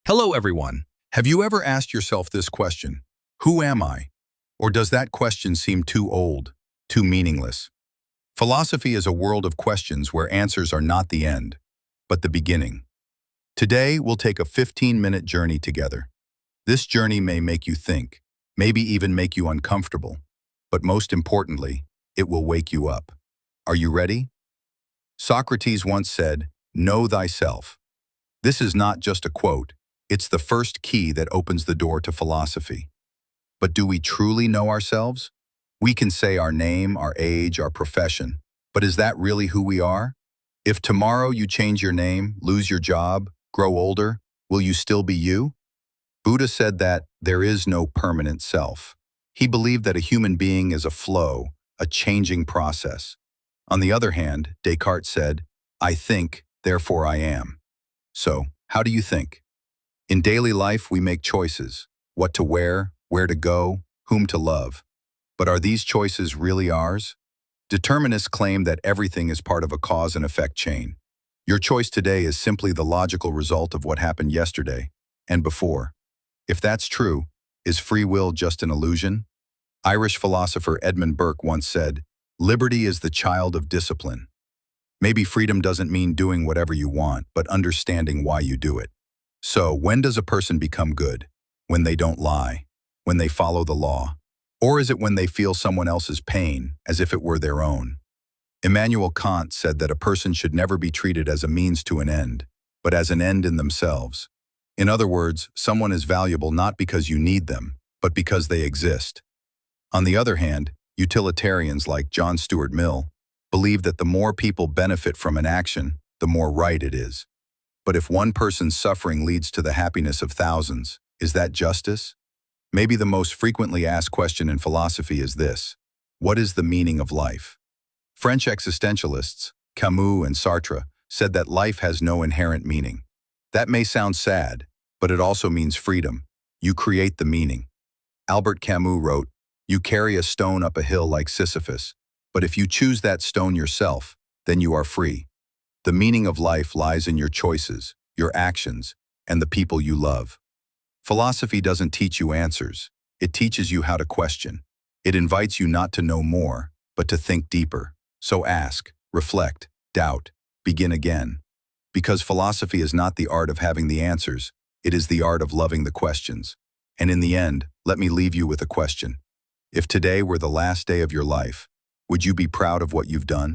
Hello, everyone. Have you ever asked yourself this question? Who am I? Or does that question seem too old, too meaningless? Philosophy is a world of questions where answers are not the end, but the beginning. Today, we'll take a 15-minute journey together. This journey may make you think, maybe even make you uncomfortable, but most importantly, it will wake you up. Are you ready? Socrates once said, "Know thyself." This is not just a quote. It's the first key that opens the door to philosophy. But do we truly know ourselves? We can say our name, our age, our profession, but is that really who we are? If tomorrow you change your name, lose your job, grow older, will you still be you? Buddha said that there is no permanent self. He believed that a human being is a flow, a changing process. On the other hand, Descartes said, "I think, therefore I am." So, how do you think? In daily life, we make choices: what to wear, where to go, whom to love. But are these choices really ours? Determinists claim that everything is part of a cause and effect chain. Your choice today is simply the logical result of what happened yesterday and before. If that's true, is free will just an illusion? Irish philosopher Edmund Burke once said, "Liberty is the child of discipline." Maybe freedom doesn't mean doing whatever you want, but understanding why you do it. So, when does a person become good? When they don't lie? When they follow the law? Or is it when they feel someone else's pain, as if it were their own? Immanuel Kant said that a person should never be treated as a means to an end, but as an end in themselves. In other words, someone is valuable not because you need them, but because they exist. On the other hand, utilitarians like John Stuart Mill believe that the more people benefit from an action, the more right it is. But if one person's suffering leads to the happiness of thousands, is that justice? Maybe the most frequently asked question in philosophy is this: what is the meaning of life? French existentialists, Camus and Sartre, said that life has no inherent meaning. That may sound sad, but it also means freedom. You create the meaning. Albert Camus wrote, "You carry a stone up a hill like Sisyphus, but if you choose that stone yourself, then you are free." The meaning of life lies in your choices, your actions, and the people you love. Philosophy doesn't teach you answers. It teaches you how to question. It invites you not to know more, but to think deeper. So ask, reflect, doubt, begin again. Because philosophy is not the art of having the answers, it is the art of loving the questions. And in the end, let me leave you with a question. If today were the last day of your life, would you be proud of what you've done?